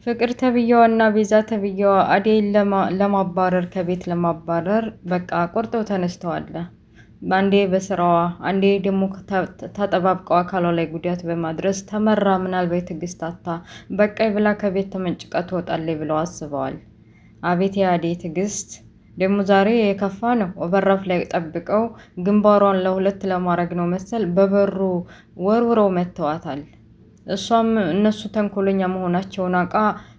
ፍቅር ተብዬዋና ቤዛ ተብዬዋ አደይን ለማባረር ከቤት ለማባረር በቃ ቆርጠው ተነስተዋል። አንዴ በስራዋ አንዴ ደግሞ ተጠባብቀው አካሏ ላይ ጉዳት በማድረስ ተመራ ምናልባት ትዕግስት አታ በቃይ ብላ ከቤት ተመንጭቃ ትወጣለች ብለው አስበዋል። አቤት የአደይ ትዕግስት! ደግሞ ዛሬ የከፋ ነው። በራፍ ላይ ጠብቀው ግንባሯን ለሁለት ለማድረግ ነው መሰል በበሩ ወርውረው መተዋታል። እሷም እነሱ ተንኮለኛ መሆናቸውን አውቃ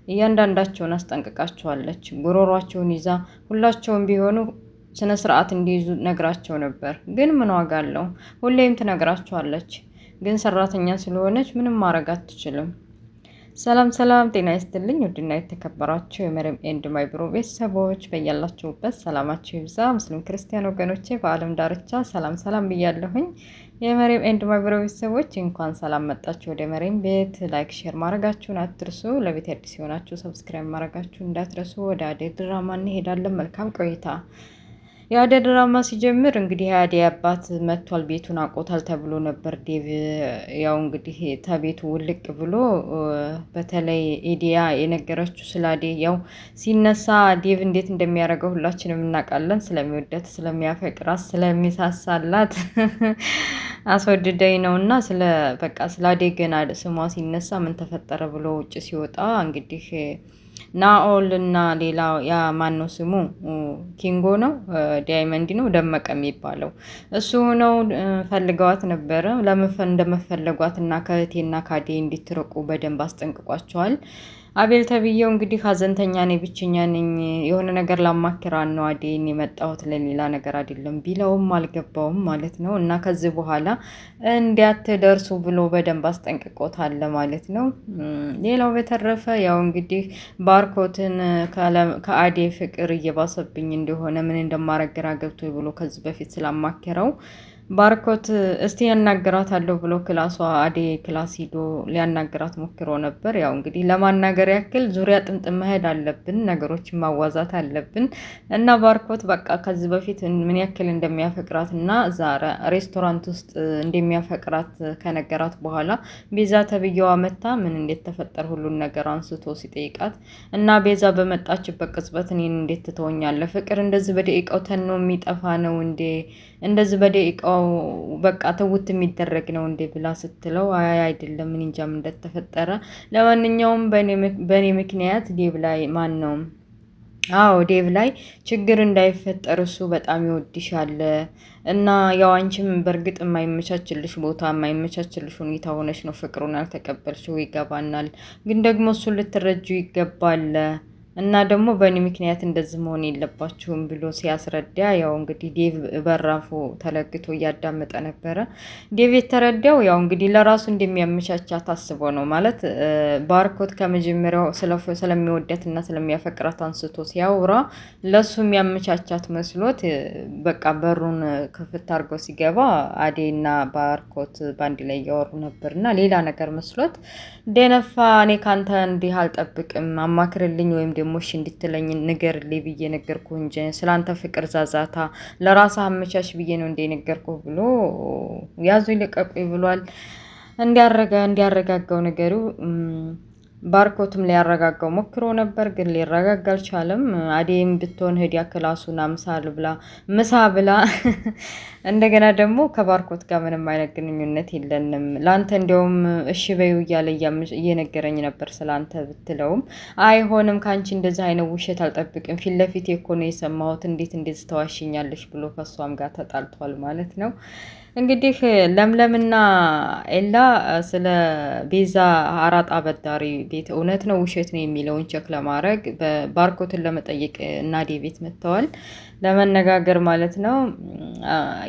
እያንዳንዳቸውን አስጠንቅቃቸዋለች። ጉሮሯቸውን ይዛ ሁላቸውም ቢሆኑ ስነ ስርዓት እንዲይዙ ነግራቸው ነበር። ግን ምን ዋጋ አለው? ሁሌም ትነግራቸዋለች። ግን ሰራተኛ ስለሆነች ምንም ማድረግ አትችልም። ሰላም ሰላም፣ ጤና ይስጥልኝ ውድና የተከበራችሁ የመሪም ኤንድ ማይ ብሮ ቤተሰቦች በያላችሁበት ሰላማችሁ ይብዛ። ሙስሊም ክርስቲያን ወገኖቼ በአለም ዳርቻ ሰላም ሰላም ብያለሁኝ። የመሪም ኤንድ ማይ ብሮ ቤተሰቦች እንኳን ሰላም መጣችሁ ወደ መሪም ቤት። ላይክ ሼር ማድረጋችሁን አትርሱ። ለቤት አዲስ የሆናችሁ ሰብስክራይብ ማድረጋችሁን እንዳትረሱ። ወደ አደይ ድራማ እንሄዳለን። መልካም ቆይታ። የአደይ ድራማ ሲጀምር እንግዲህ የአደይ አባት መጥቷል። ቤቱን አውቆታል ተብሎ ነበር። ዴቭ ያው እንግዲህ ተቤቱ ውልቅ ብሎ በተለይ ኢዲያ የነገረችው ስለ አደይ ያው ሲነሳ ዴቭ እንዴት እንደሚያደርገው ሁላችንም እናውቃለን። ስለሚወደት፣ ስለሚያፈቅራት፣ ስለሚሳሳላት አስወድደኝ ነው እና በቃ ስለ አደይ ገና ስሟ ሲነሳ ምን ተፈጠረ ብሎ ውጭ ሲወጣ እንግዲህ ናኦል እና ሌላ ያ ማን ነው ስሙ ኪንጎ ነው ዳይመንድ ነው ደመቀ የሚባለው እሱ ነው ፈልገዋት ነበረ። ለምን እንደመፈለጓት እና ከእህቴና ካዴ እንዲትርቁ በደንብ አስጠንቅቋቸዋል። አቤል ተብዬው እንግዲህ ሀዘንተኛ ነኝ፣ ብቸኛ ነኝ፣ የሆነ ነገር ላማክራን ነው አደይን የመጣሁት ለሌላ ነገር አይደለም ቢለውም አልገባውም ማለት ነው። እና ከዚህ በኋላ እንዲያትደርሱ ብሎ በደንብ አስጠንቅቆታል ማለት ነው። ሌላው በተረፈ ያው እንግዲህ ባርኮትን ከአደይ ፍቅር እየባሰብኝ እንደሆነ ምን እንደማረግ ግራ ገብቶ ብሎ ከዚህ በፊት ስላማከረው ባርኮት እስቲ ያናግራታለሁ ብሎ ክላሷ አደይ ክላስ ሂዶ ሊያናግራት ሞክሮ ነበር። ያው እንግዲህ ለማናገር ያክል ዙሪያ ጥምጥም መሄድ አለብን፣ ነገሮችን ማዋዛት አለብን እና ባርኮት በቃ ከዚህ በፊት ምን ያክል እንደሚያፈቅራት እና ዛሬ ሬስቶራንት ውስጥ እንደሚያፈቅራት ከነገራት በኋላ ቤዛ ተብዬዋ መታ ምን እንዴት ተፈጠረ ሁሉን ነገር አንስቶ ሲጠይቃት እና ቤዛ በመጣችበት ቅጽበት እኔን እንዴት ትተወኛለህ? ፍቅር እንደዚህ በደቂቃው ተኖ የሚጠፋ ነው እንዴ? እንደዚህ በደቂቃው በቃ ተውት የሚደረግ ነው እንዴ ብላ ስትለው አይ አይደለም ምን እንጃም እንደተፈጠረ ለማንኛውም በእኔ ምክንያት ዴቭ ላይ ማን ነው ዴቭ ላይ ችግር እንዳይፈጠር እሱ በጣም ይወድሻል እና ያው አንቺም በእርግጥ የማይመቻችልሽ ቦታ የማይመቻችልሽ ሁኔታ ሆነሽ ነው ፍቅሩን ያልተቀበልሽው ይገባናል። ግን ደግሞ እሱን ልትረጁ ይገባል እና ደግሞ በእኔ ምክንያት እንደዚህ መሆን የለባችሁም ብሎ ሲያስረዳ ያው እንግዲህ ዴቭ በራፉ ተለግቶ እያዳመጠ ነበረ። ዴቭ የተረዳው ያው እንግዲህ ለራሱ እንደሚያመቻቻ ታስቦ ነው ማለት ባርኮት ከመጀመሪያው ስለሚወዳትና ስለሚያፈቅራት አንስቶ ሲያወራ ለሱ የሚያመቻቻት መስሎት በቃ በሩን ክፍት አድርጎ ሲገባ አዴና ባርኮት ባንድ ላይ እያወሩ ነበርና ሌላ ነገር መስሎት ደነፋ። እኔ ካንተ እንዲህ አልጠብቅም አማክርልኝ ወይም ደግሞ እሺ እንድትለኝ ንገርልኝ ብዬ ነገርኩህ እንጂ ስላንተ ፍቅር ዛዛታ ለራስህ አመቻች ብዬ ነው እንደነገርኩህ ብሎ ያዙ ይልቀቁኝ ብሏል። እንዲያረጋጋው ነገሩ ባርኮትም ሊያረጋጋው ሞክሮ ነበር፣ ግን ሊረጋጋ አልቻለም። አዴም ብትሆን ሄዲያ ክላሱን ምሳ ብላ እንደገና ደግሞ ከባርኮት ጋር ምንም አይነት ግንኙነት የለንም ላንተ እንዲያውም እሺ በይው እያለ እየነገረኝ ነበር ስላንተ ብትለውም አይሆንም ካንቺ እንደዚህ አይነት ውሸት አልጠብቅም፣ ፊት ለፊት እኮ ነው የሰማሁት፣ እንዴት ተዋሽኛለሽ ብሎ ከሷም ጋር ተጣልቷል ማለት ነው። እንግዲህ ለምለምና ኤላ ስለ ቤዛ አራጣ አበዳሪ ቤት እውነት ነው ውሸት ነው የሚለውን ቸክ ለማድረግ ባርኮትን ለመጠየቅ እናዴ ቤት መጥተዋል ለመነጋገር ማለት ነው።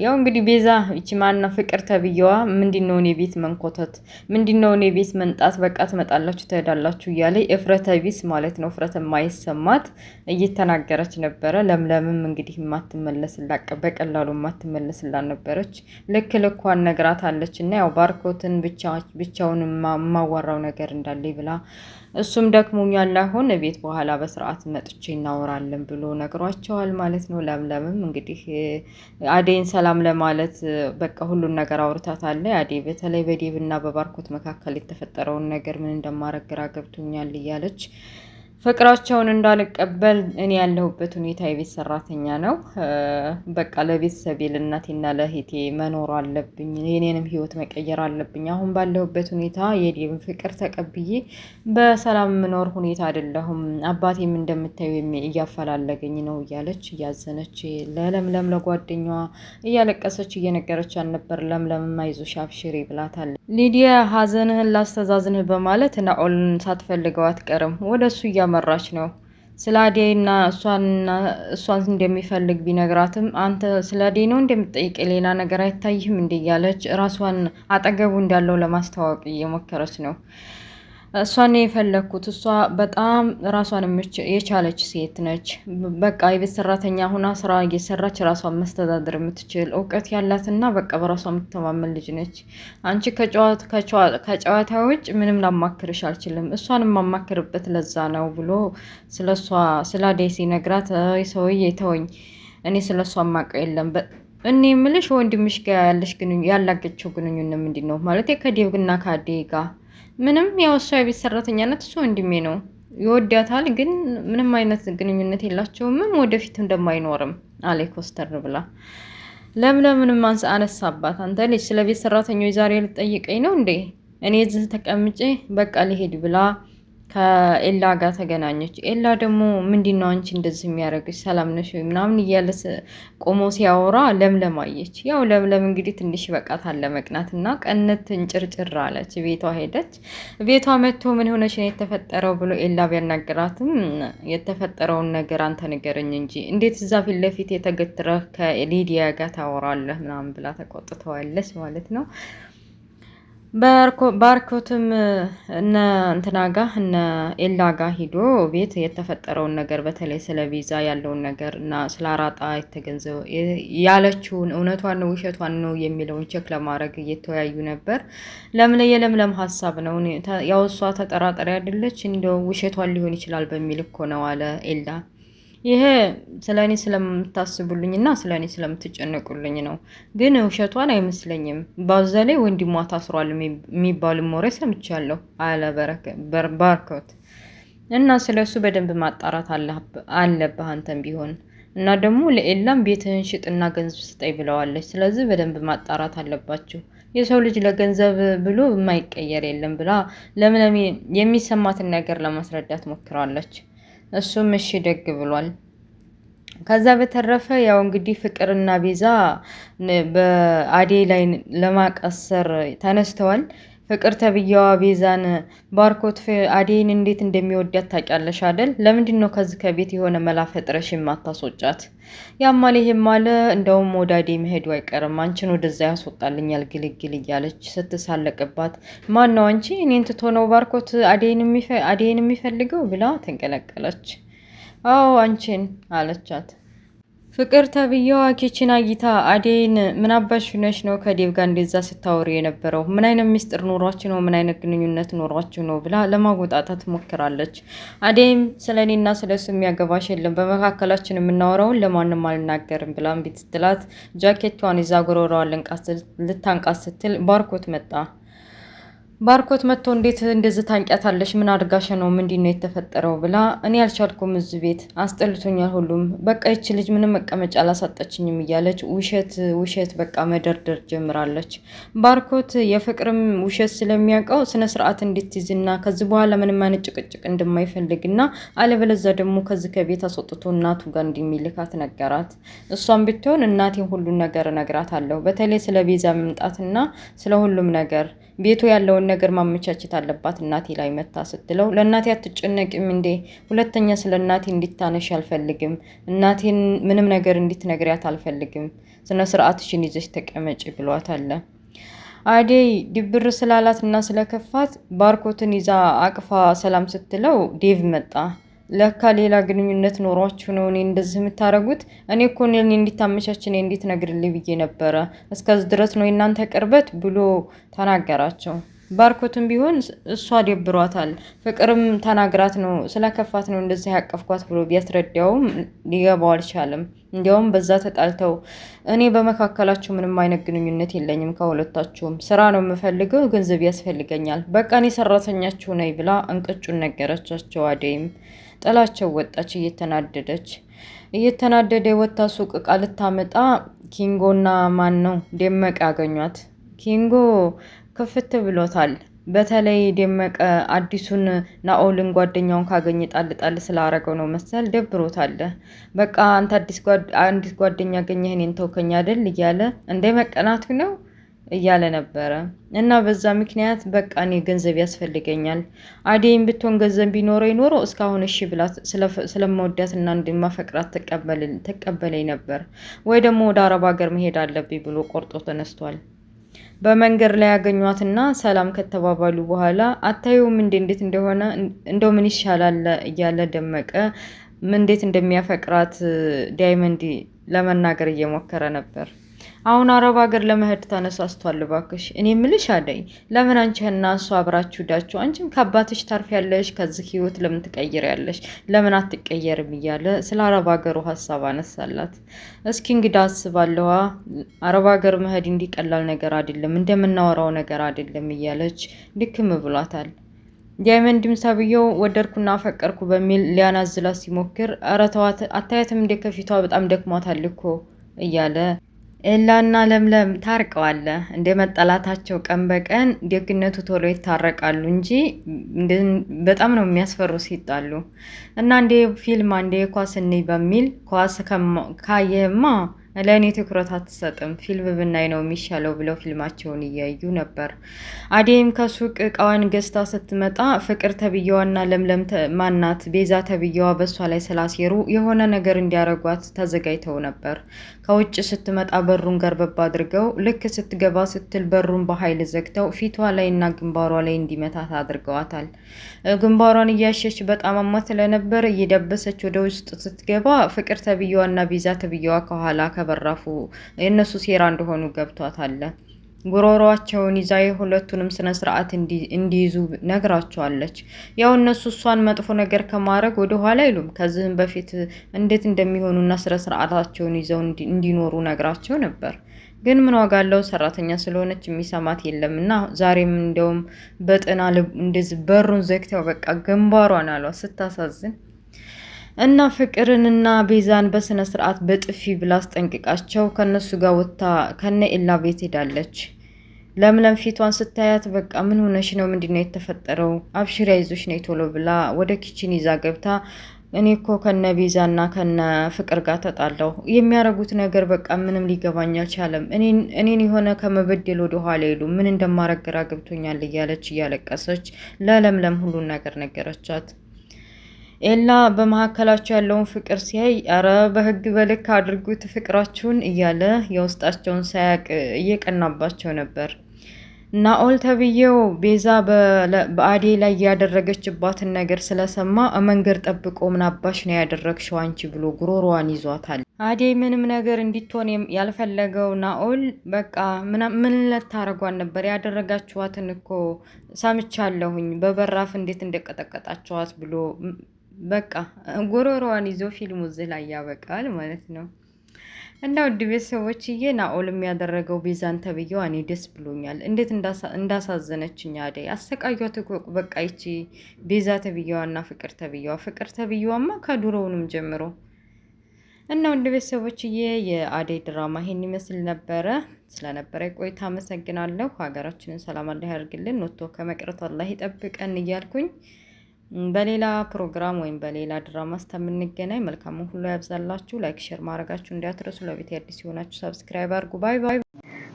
ያው እንግዲህ ቤዛ እቺ ማና ፍቅር ተብዬዋ ምንድነው እኔ ቤት መንኮተት፣ ምንድነው እኔ ቤት መንጣት፣ በቃ ትመጣላችሁ ትሄዳላችሁ እያለ እፍረተ ቢስ ማለት ነው እፍረተ ማይሰማት እየተናገረች ነበረ። ለምለምም እንግዲህ በቀላሉ ማትመለስላት ነበረች። ልክ ልኳን ነግራታለች። እና ያው ባርኮትን ብቻውን የማዋራው ነገር እንዳለኝ ብላ እሱም ደክሞኛል አሁን ቤት በኋላ በስርዓት መጥቼ እናወራለን ብሎ ነግሯቸዋል ማለት ነው። ለምለምም እንግዲህ አዴን ሰላም ለማለት በቃ ሁሉን ነገር አውርታታለ። አዴ በተለይ በዴብ እና በባርኮት መካከል የተፈጠረውን ነገር ምን እንደማረግ ግራ ገብቶኛል እያለች ፍቅራቸውን እንዳልቀበል እኔ ያለሁበት ሁኔታ የቤት ሰራተኛ ነው። በቃ ለቤተሰቤ ለእናቴና ለእህቴ መኖር አለብኝ። የኔንም ህይወት መቀየር አለብኝ። አሁን ባለሁበት ሁኔታ የዴብን ፍቅር ተቀብዬ በሰላም ምኖር ሁኔታ አይደለሁም። አባቴም እንደምታዩ እያፈላለገኝ ነው እያለች እያዘነች ለለምለም ለጓደኛዋ እያለቀሰች እየነገረቻት ነበር። ለምለም አይዞሽ አብሽሪ ብላታለች። ሊዲያ ሀዘንህን ላስተዛዝንህ በማለት ናኦልን ሳትፈልገው አትቀርም። ወደ እሱ እያመራች ነው። ስለ አዴይና እሷን እንደሚፈልግ ቢነግራትም አንተ ስለ አዴይ ነው እንደምትጠይቅ ሌላ ነገር አይታይህም እንዲህ እያለች ራሷን አጠገቡ እንዳለው ለማስተዋወቅ እየሞከረች ነው። እሷን የፈለግኩት እሷ በጣም ራሷን የቻለች ሴት ነች። በቃ የቤት ሰራተኛ ሁና ስራ እየሰራች ራሷን መስተዳድር የምትችል እውቀት ያላትና በቃ በራሷ የምትተማመን ልጅ ነች። አንቺ ከጨዋታ ውጭ ምንም ላማክርሽ አልችልም። እሷን የማማክርበት ለዛ ነው ብሎ ስለ አዴይ ሲነግራት ሰውዬ ተወኝ፣ እኔ ስለ እሷ ማቀው የለም እኔ የምልሽ ወንድምሽ ጋር ያላገቸው ግንኙነት ምንድን ነው? ማለት ከዴብና ከአዴይ ጋር ምንም ያው እሷ የቤት ሰራተኛ ናት፣ እሱ ወንድሜ ነው፣ ይወዳታል፣ ግን ምንም አይነት ግንኙነት የላቸውም፣ ወደፊት እንደማይኖርም አለ ኮስተር ብላ። ለምለምንም አነሳባት። አንተ ልጅ ስለ ቤት ሰራተኞች ዛሬ ልጠይቀኝ ነው እንዴ? እኔ እዚህ ተቀምጬ በቃ ልሄድ ብላ ከኤላ ጋር ተገናኘች። ኤላ ደግሞ ምንድን ነው አንቺ እንደዚህ የሚያደርግሽ ሰላም ነሽ ወይ ምናምን እያለ ቆሞ ሲያወራ ለምለም አየች። ያው ለምለም እንግዲህ ትንሽ በቃታል ለመቅናት እና ቀነት እንጭርጭር አለች። ቤቷ ሄደች። ቤቷ መጥቶ ምን ሆነች ነው የተፈጠረው ብሎ ኤላ ቢያናግራትም የተፈጠረውን ነገር አንተ ንገረኝ እንጂ እንዴት እዛ ፊት ለፊት የተገትረህ ከሊዲያ ጋር ታወራለህ ምናምን ብላ ተቆጥተዋለች ማለት ነው። ባርኮትም እነ እንትና ጋ እነ ኤላ ጋ ሂዶ ቤት የተፈጠረውን ነገር በተለይ ስለ ቪዛ ያለውን ነገር እና ስለ አራጣ የተገንዘበ ያለችውን እውነቷን ነው ውሸቷን ነው የሚለውን ቼክ ለማድረግ እየተወያዩ ነበር። የለምለም ሀሳብ ነው። ያው እሷ ተጠራጣሪ አይደለች እንደው ውሸቷን ሊሆን ይችላል በሚል እኮ ነው አለ ኤላ። ይሄ ስለ እኔ ስለምታስቡልኝ እና ስለ እኔ ስለምትጨነቁልኝ ነው፣ ግን ውሸቷን አይመስለኝም። ባዛ ላይ ወንድሟ ታስሯል የሚባል ወሬ ሰምቻለሁ አለ ባርኮት። እና ስለ እሱ በደንብ ማጣራት አለብህ አንተም ቢሆን እና ደግሞ ለኤላም ቤትህን ሽጥና ገንዘብ ስጠኝ ብለዋለች። ስለዚህ በደንብ ማጣራት አለባችሁ። የሰው ልጅ ለገንዘብ ብሎ የማይቀየር የለም ብላ ለምለም የሚሰማትን ነገር ለማስረዳት ሞክራለች። እሱም እሺ ደግ ብሏል። ከዛ በተረፈ ያው እንግዲህ ፍቅርና ቤዛ በአዴይ ላይ ለማቀሰር ተነስተዋል። ፍቅር ተብያዋ ቤዛን ባርኮት አዴይን እንዴት እንደሚወዳት ታውቂያለሽ አይደል? ለምንድን ነው ከዚህ ከቤት የሆነ መላ ፈጥረሽ የማታስወጫት? ያማለ ይሄም ማለ እንደውም ወደ አዴይ መሄዱ አይቀርም፣ አንቺን ወደዛ ያስወጣልኛል ግልግል እያለች ስትሳለቅባት፣ ማን ነው አንቺ እኔን ትቶ ነው ባርኮት አዴይን የሚፈልገው ብላ ተንቀለቀለች። አዎ አንቺን አለቻት። ፍቅር ተብዬዋ ኪችን አጊታ አዴይን ምን አባሽ ነሽ ነው ከዴብ ጋር እንደዛ ስታወሪ የነበረው? ምን አይነት ሚስጥር ኖሯችሁ ነው? ምን አይነት ግንኙነት ኖሯችሁ ነው ብላ ለማጎጣታት ሞክራለች። አዴይም ስለኔና ስለሱ የሚያገባሽ የለም፣ በመካከላችን የምናወራውን ለማንም አልናገርም ብላ እምቢ ስትላት ጃኬቷን ይዛ ጎረሯን ልታንቃት ስትል ባርኮት መጣ። ባርኮት መጥቶ እንዴት እንደዚህ ታንቂያታለሽ? ምን አድርጋሽ ነው? ምንድነው የተፈጠረው? ብላ እኔ አልቻልኩም፣ እዚህ ቤት አስጠልቶኛል፣ ሁሉም በቃ ይች ልጅ ምንም መቀመጫ አላሳጠችኝም እያለች ውሸት በቃ መደርደር ጀምራለች። ባርኮት የፍቅርም ውሸት ስለሚያውቀው ስነ ስርዓት እንድትይዝና ከዚህ በኋላ ምንም አይነት ጭቅጭቅ እንደማይፈልግና አለበለዚያ ደግሞ ከዚህ ከቤት አስወጥቶ እናቱ ጋር እንደሚልካት ነገራት። እሷም ብትሆን እናቴን ሁሉን ነገር እነግራታለሁ፣ በተለይ ስለ ቤዛ መምጣትና ስለ ሁሉም ነገር ቤቱ ያለውን ነገር ማመቻቸት አለባት እናቴ ላይ መታ ስትለው፣ ለእናቴ አትጨነቂም እንዴ? ሁለተኛ ስለ እናቴ እንድታነሽ አልፈልግም። እናቴን ምንም ነገር እንድትነግሪያት አልፈልግም። ስነ ስርዓትሽን ይዘሽ ተቀመጪ ብሏታል። አዴይ ድብር ስላላት እና ስለከፋት ባርኮትን ይዛ አቅፋ ሰላም ስትለው ዴቭ መጣ። ለካ ሌላ ግንኙነት ኖሯችሁ ነው እኔ እንደዚህ የምታረጉት። እኔ እኮ እኔ እንዲታመቻች እኔ እንዴት ነግርልኝ ብዬ ነበረ። እስከዚህ ድረስ ነው የእናንተ ቅርበት ብሎ ተናገራቸው። ባርኮትም ቢሆን እሷ ደብሯታል፣ ፍቅርም ተናግራት ነው ስለከፋት ነው እንደዚህ ያቀፍኳት ብሎ ቢያስረዳውም ሊገባው አልቻለም። እንዲያውም በዛ ተጣልተው እኔ በመካከላችሁ ምንም አይነት ግንኙነት የለኝም፣ ከሁለታችሁም ስራ ነው የምፈልገው፣ ገንዘብ ያስፈልገኛል፣ በቃ እኔ ሰራተኛችሁ ነኝ ብላ እንቅጩን ነገረቻቸው። አደይም ጥላቸው ወጣች እየተናደደ ወታ ሱቅ እቃ ልታመጣ ኪንጎና ማን ነው ደመቀ ያገኟት። ኪንጎ ክፍት ብሎታል። በተለይ ደመቀ አዲሱን ናኦልን ጓደኛውን ካገኘ ጣል ጣል ስላረገው ነው መሰል ደብሮታል። በቃ አንተ አዲስ ጓደኛ አገኘህ እኔን ተውከኝ አይደል እያለ እንደ መቀናቱ ነው እያለ ነበረ። እና በዛ ምክንያት በቃ እኔ ገንዘብ ያስፈልገኛል፣ አደይም ብትሆን ገንዘብ ቢኖረኝ ኖሮ እስካሁን እሺ ብላት ስለመወዳትና እንደማፈቅራት ተቀበለኝ ነበር፣ ወይ ደግሞ ወደ አረብ ሀገር መሄድ አለብኝ ብሎ ቆርጦ ተነስቷል። በመንገድ ላይ ያገኟትና ሰላም ከተባባሉ በኋላ አታዩም እንዴት እንደሆነ እንደው ምን ይሻላል እያለ ደመቀ እንዴት እንደሚያፈቅራት ዳይመንድ ለመናገር እየሞከረ ነበር። አሁን አረብ ሀገር ለመሄድ ተነሳስቷል። እባክሽ እኔ ምልሽ አደይ ለምን አንቺና እሱ አብራችሁ ዳችሁ? አንቺም ከአባትሽ ታርፊያለሽ፣ ከዚህ ህይወት ለምን ትቀይሪያለሽ? ለምን አትቀየርም? እያለ ስለ አረብ ሀገሩ ሀሳብ አነሳላት። እስኪ እንግዲህ አስባለዋ አረብ ሀገር መሄድ እንዲቀላል ነገር አይደለም፣ እንደምናወራው ነገር አይደለም እያለች ድክም ብሏታል። ዳይመንድም ሰብየው ወደድኩና አፈቀርኩ በሚል ሊያናዝላት ሲሞክር ኧረ ተዋት አታያትም እንደ ከፊቷ በጣም ደክሟታል እኮ እያለ ኤላና ለምለም ታርቀዋል። እንደ መጠላታቸው ቀን በቀን ደግነቱ ቶሎ ይታረቃሉ እንጂ በጣም ነው የሚያስፈሩ ሲጣሉ። እና እንደ ፊልም አንዴ ኳስ እንይ በሚል ኳስ ካየህማ ለእኔ ትኩረት አትሰጥም፣ ፊልም ብናይ ነው የሚሻለው ብለው ፊልማቸውን እያዩ ነበር። አዴይም ከሱቅ እቃዋን ገዝታ ስትመጣ ፍቅር ተብዬዋና ለምለም ማናት ቤዛ ተብዬዋ በሷ ላይ ስላሴሩ የሆነ ነገር እንዲያረጓት ተዘጋጅተው ነበር። ከውጭ ስትመጣ በሩን ገርበብ አድርገው ልክ ስትገባ ስትል በሩን በኃይል ዘግተው ፊቷ ላይ እና ግንባሯ ላይ እንዲመታት አድርገዋታል። ግንባሯን እያሸች በጣም አሟት ስለነበር እየደበሰች ወደ ውስጥ ስትገባ ፍቅር ተብዬዋና ቤዛ ተብዬዋ ከኋላ በራፉ የነሱ ሴራ እንደሆኑ ገብቷታል። ጉሮሮአቸውን ይዛ የሁለቱንም ስነ ስርዓት እንዲይዙ ነግራቸዋለች። ያው እነሱ እሷን መጥፎ ነገር ከማድረግ ወደ ኋላ አይሉም። ከዚህም በፊት እንዴት እንደሚሆኑና ስነ ስርዓታቸውን ይዘው እንዲኖሩ ነግራቸው ነበር። ግን ምን ዋጋ አለው? ሰራተኛ ስለሆነች የሚሰማት የለምና ዛሬም እንደውም በጥና እንደዚህ በሩን ዘግተው በቃ ግንባሯን አሏት። ስታሳዝን እና ፍቅርንና ቤዛን በስነ ስርዓት በጥፊ ብላ አስጠንቅቃቸው ከነሱ ጋር ወጥታ ከነ ኤላ ቤት ሄዳለች። ለምለም ፊቷን ስታያት በቃ ምን ሆነሽ ነው? ምንድነው የተፈጠረው? አብሽሪ አይዞሽ ነይ ቶሎ ብላ ወደ ኪችን ይዛ ገብታ እኔ እኮ ከነ ቤዛና ከነ ፍቅር ጋር ተጣላሁ። የሚያረጉት ነገር በቃ ምንም ሊገባኝ አልቻለም። እኔን የሆነ ከመበደል ወደ ኋላ ሄዱ። ምን እንደማረግራ ገብቶኛል እያለች እያለቀሰች ለለምለም ሁሉን ነገር ነገረቻት። ኤላ በመካከላቸው ያለውን ፍቅር ሲያይ አረ በህግ በልክ አድርጉት ፍቅራችሁን እያለ የውስጣቸውን ሳያቅ እየቀናባቸው ነበር። ናኦል ተብዬው ቤዛ በአዴ ላይ ያደረገችባትን ነገር ስለሰማ መንገድ ጠብቆ ምን አባሽ ነው ያደረግሽው አንቺ ብሎ ጉሮሮዋን ይዟታል። አዴ ምንም ነገር እንዲትሆን ያልፈለገው ናኦል በቃ ምን ልታረጓን ነበር? ያደረጋችኋትን እኮ ሰምቻለሁኝ፣ በበራፍ እንዴት እንደቀጠቀጣችኋት ብሎ በቃ ጉሮሮዋን ይዞ ፊልሙ እዚህ ላይ ያበቃል ማለት ነው። እና ውድ ቤተሰቦችዬ ናኦል የሚያደረገው ቤዛን ተብዬዋ እኔ ደስ ብሎኛል። እንዴት እንዳሳዘነችኝ አደይ አሰቃያት እኮ በቃ ይቺ ቤዛ ተብዬዋና ፍቅር ተብዬዋማ ከዱሮውንም ጀምሮ እና ውድ ቤተሰቦችዬ የአደይ ድራማ ይሄን ይመስል ነበረ። ስለነበረ ቆይታ አመሰግናለሁ። ሀገራችንን ሰላም አላህ ያድርግልን፣ ወጥቶ ከመቅረት አላህ ይጠብቀን እያልኩኝ በሌላ ፕሮግራም ወይም በሌላ ድራማ እስከምንገናኝ መልካሙን ሁሉ ያብዛላችሁ። ላይክ ሼር ማድረጋችሁ እንዳትረሱ። ለቤት አዲስ የሆናችሁ ሰብስክራይብ አድርጉ። ባይ ባይ።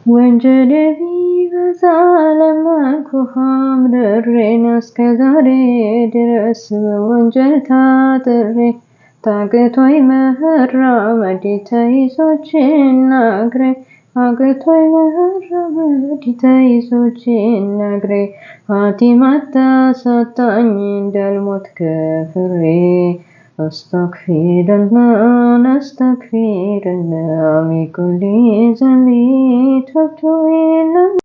ወንጀል ቢበዛ ለማኩሃም ድሬን እስከ ዛሬ ድረስ ወንጀል ታጥሬ ታግቶኝ መራመድ ተይዞ እጅና እግሬ አቅቶኝ መራመድ ተይዞቼን ነግሬ ፋቲማታ ሳታኝ እንዳልሞት ከፍሬ አስተግፊሩላህ አስተግፊሩላህ ሚን ኩሊ ዘንቢ ተውብቱ ኢለላህ